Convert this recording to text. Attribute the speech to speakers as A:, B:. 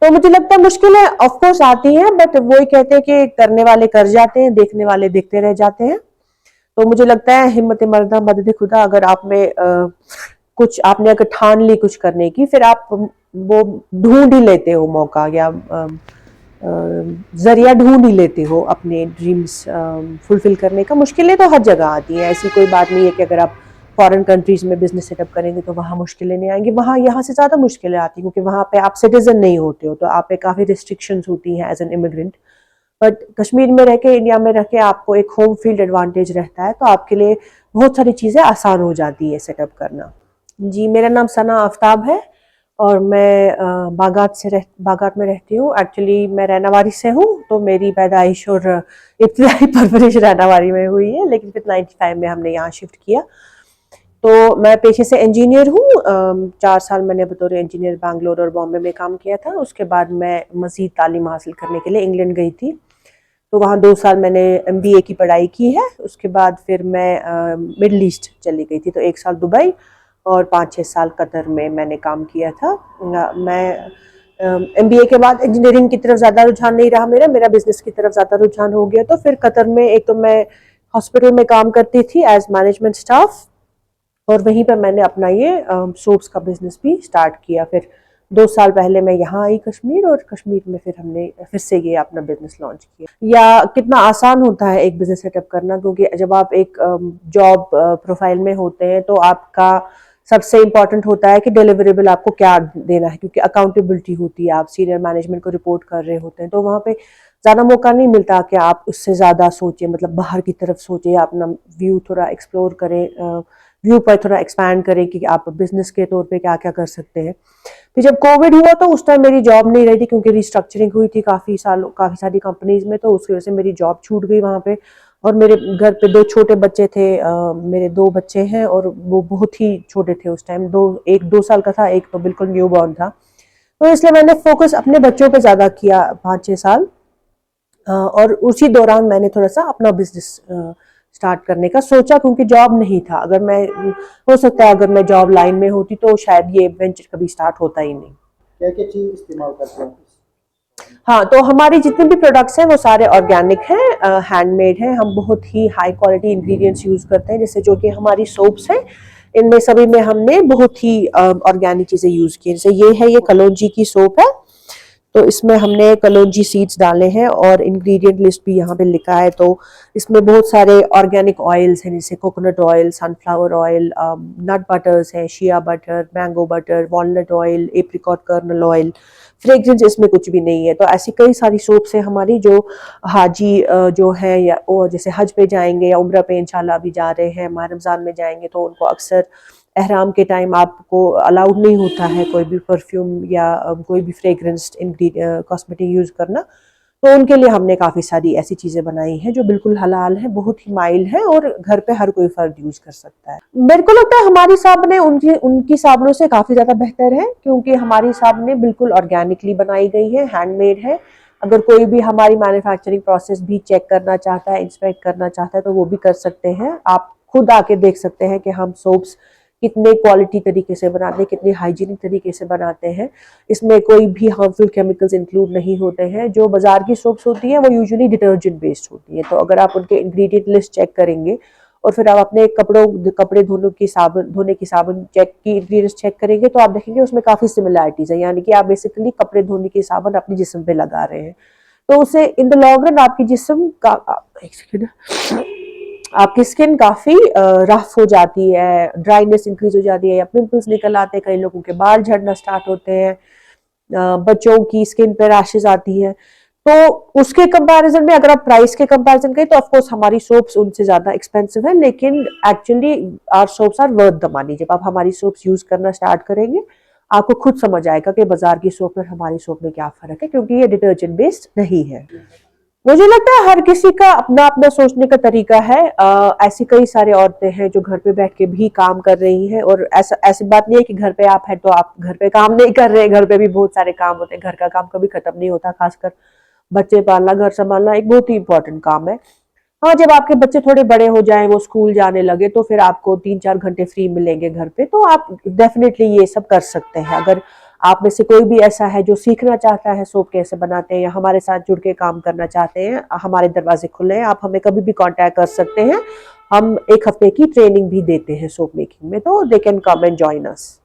A: तो मुझे लगता है मुश्किलें ऑफ कोर्स आती हैं, बट वो ही कहते हैं कि करने वाले कर जाते हैं, देखने वाले देखते रह जाते हैं। तो मुझे लगता है हिम्मत मर्दा मदद खुदा, अगर आप में कुछ आपने अगर ठान ली कुछ करने की, फिर आप वो ढूंढ ही लेते हो मौका, या जरिया ढूंढ ही लेते हो अपने ड्रीम्स फुलफिल करने का। मुश्किलें तो हर जगह आती हैं, ऐसी कोई बात नहीं है कि अगर आप फॉरेन कंट्रीज में बिजनेस सेटअप करेंगे तो वहाँ मुश्किलें नहीं आएंगी। वहाँ यहाँ से ज़्यादा मुश्किलें आती हैं, क्योंकि वहाँ पे आप सिटीजन नहीं होते हो, तो आप पे काफ़ी रिस्ट्रिक्शंस होती हैं as an immigrant. But Kashmir में रह के, इंडिया में रह के आपको एक होम फील्ड एडवांटेज रहता है, तो आपके लिए बहुत सारी चीज़ें आसान हो जाती है सेटअप करना। जी, मेरा नाम सना आफ्ताब है और मैं बागात में रहती हूँ। एक्चुअली मैं रैनावारी से हूँ, तो मेरी पैदाइश और इब्तिदाई परवरिश रैनावारी में हुई है, लेकिन फिर 95 में हमने यहाँ शिफ्ट किया। तो मैं पेशे से इंजीनियर हूँ। 4 साल मैंने बतौर इंजीनियर बैंगलोर और बॉम्बे में काम किया था। उसके बाद मैं मज़ीद तालीम हासिल करने के लिए इंग्लैंड गई थी, तो वहाँ 2 साल मैंने MBA की पढ़ाई की है। उसके बाद फिर मैं मिडल ईस्ट चली गई थी, तो 1 साल दुबई और 5-6 साल कतर में मैंने काम किया था। मैं MBA के बाद इंजीनियरिंग की तरफ ज़्यादा रुझान नहीं रहा मेरा बिजनेस की तरफ ज़्यादा रुझान हो गया। तो फिर कतर में एक तो मैं हॉस्पिटल में काम करती थी एज मैनेजमेंट स्टाफ, और वहीं पर मैंने अपना ये सोप्स का बिजनेस भी स्टार्ट किया। फिर 2 साल पहले मैं यहाँ आई कश्मीर, और कश्मीर में फिर हमने फिर से ये अपना बिजनेस लॉन्च किया। या कितना आसान होता है एक बिजनेस सेटअप करना, क्योंकि जब आप एक जॉब प्रोफाइल में होते हैं तो आपका सबसे इम्पॉर्टेंट होता है कि डिलीवरेबल आपको क्या देना है, क्योंकि अकाउंटेबिलिटी होती है, आप सीनियर मैनेजमेंट को रिपोर्ट कर रहे होते हैं। तो वहाँ पे ज़्यादा मौका नहीं मिलता कि आप उससे ज़्यादा सोचें, मतलब बाहर की तरफ सोचें, अपना व्यू थोड़ा एक्सप्लोर करें, व्यू पर थोड़ा एक्सपैंड करें कि आप बिजनेस के तौर पे क्या क्या कर सकते हैं। फिर जब कोविड हुआ तो उस टाइम मेरी जॉब नहीं रही थी, क्योंकि रिस्ट्रक्चरिंग हुई थी काफ़ी सारी कंपनीज में, तो उसकी वजह से मेरी जॉब छूट गई वहाँ पे। और मेरे घर पे 2 छोटे बच्चे थे, मेरे 2 बच्चे हैं, और वो बहुत ही छोटे थे उस टाइम, एक 2 साल का था, एक तो बिल्कुल न्यू बॉर्न था। तो इसलिए मैंने फोकस अपने बच्चों पे ज़्यादा किया 5-6 साल। और उसी दौरान मैंने थोड़ा सा अपना बिजनेस स्टार्ट करने का सोचा, क्योंकि जॉब नहीं था। अगर मैं हो सकता है अगर मैं जॉब लाइन में होती तो शायद ये वेंचर कभी स्टार्ट होता ही नहीं।
B: क्या क्या चीज इस्तेमाल करते हैं?
A: हाँ, तो हमारी जितने भी प्रोडक्ट्स हैं वो सारे ऑर्गेनिक हैं, हैंडमेड हैं। हम बहुत ही हाई क्वालिटी इंग्रेडिएंट्स यूज़ करते हैं, जैसे जो कि हमारी सोप्स हैं, इनमें सभी में हमने बहुत ही ऑर्गेनिक चीज़ें यूज़ की हैं। जैसे ये कलौंजी की सोप है, तो इसमें हमने कलौंजी सीड्स डाले हैं, और इंग्रेडिएंट लिस्ट भी यहाँ पे लिखा है। तो इसमें बहुत सारे ऑर्गेनिक ऑयल्स हैं, जैसे coconut oil, sunflower oil, nut butters हैं, shea butter, mango butter, walnut oil, apricot kernel oil. Fragrance इसमें कुछ भी नहीं है। तो ऐसी कई सारी सोप्स हैं हमारी, जो हाजी जो है, या वो जैसे हज पे जाएंगे या उम्रा पे इंशाल्लाह अभी जा रहे हैं, माह रमज़ान में जाएंगे, तो उनको अक्सर एहराम के टाइम आपको अलाउड नहीं होता है कोई भी परफ्यूम या कोई भी फ्रेग्रेंस्ड कॉस्मेटिक यूज़ करना। तो उनके लिए हमने काफ़ी सारी ऐसी चीज़ें बनाई हैं जो बिल्कुल हलाल हैं, बहुत ही माइल्ड हैं, और घर पे हर कोई फर्द यूज़ कर सकता है। मेरे को लगता है हमारी साबुनें उनकी साबुनों से काफ़ी ज़्यादा बेहतर है, क्योंकि हमारी साबुनें बिल्कुल ऑर्गेनिकली बनाई गई हैं, हैंडमेड है। अगर कोई भी हमारी मैन्युफैक्चरिंग प्रोसेस भी चेक करना चाहता है, इंस्पेक्ट करना चाहता है, तो वो भी कर सकते हैं। आप खुद आके देख सकते हैं कि हम सोप्स कितने क्वालिटी तरीके से बनाते हैं, कितने हाइजीनिक तरीके से बनाते हैं। इसमें कोई भी हार्मफुल केमिकल्स इंक्लूड नहीं होते हैं। जो बाजार की सोप्स होती हैं वो यूजुअली डिटर्जेंट बेस्ड होती है। तो अगर आप उनके इंग्रेडिएंट लिस्ट चेक करेंगे, और फिर आप अपने कपड़े धोने की साबुन चेक की इंग्रेडिएंट्स चेक करेंगे, तो आप देखेंगे उसमें काफ़ी सिमिलैरिटीज है। यानी कि आप बेसिकली कपड़े धोने की साबुन अपने जिस्म पे लगा रहे हैं, तो उससे इन द लॉन्ग रन आपकी जिस्म का एक सेकेंड, आपकी स्किन काफ़ी रफ हो जाती है, ड्राइनेस इंक्रीज हो जाती है, या पिंपल्स निकल आते हैं, कई लोगों के बाल झड़ना स्टार्ट होते हैं, बच्चों की स्किन पे रैशेज आती हैं। तो उसके कंपैरिजन में अगर आप प्राइस के कंपैरिजन करें तो ऑफकोर्स हमारी सोप्स उनसे ज़्यादा एक्सपेंसिव है, लेकिन actually our soaps are worth the money. जब आप हमारी सोप्स यूज़ करना स्टार्ट करेंगे, आपको खुद समझ आएगा कि बाजार की सोप और हमारी सोप में क्या फ़र्क है, क्योंकि ये डिटर्जेंट बेस्ड नहीं है। मुझे लगता है हर किसी का अपना अपना सोचने का तरीका है। ऐसी कई सारे औरतें हैं जो घर पे बैठ के भी काम कर रही हैं, और ऐसी बात नहीं है कि घर पे आप हैं तो आप घर पे काम नहीं कर रहे हैं। घर पे भी बहुत सारे काम होते हैं, घर का काम कभी खत्म नहीं होता। खासकर बच्चे पालना, घर संभालना एक बहुत ही इंपॉर्टेंट काम है। हाँ, जब आपके बच्चे थोड़े बड़े हो जाएं, वो स्कूल जाने लगे, तो फिर आपको 3-4 घंटे फ्री मिलेंगे घर पे, तो आप डेफिनेटली ये सब कर सकते हैं। अगर आप में से कोई भी ऐसा है जो सीखना चाहता है सोप कैसे बनाते हैं या हमारे साथ जुड़ के काम करना चाहते हैं, हमारे दरवाजे खुले हैं, आप हमें कभी भी कांटेक्ट कर सकते हैं। हम 1 हफ्ते की ट्रेनिंग भी देते हैं सोप मेकिंग में, तो they can come and join us.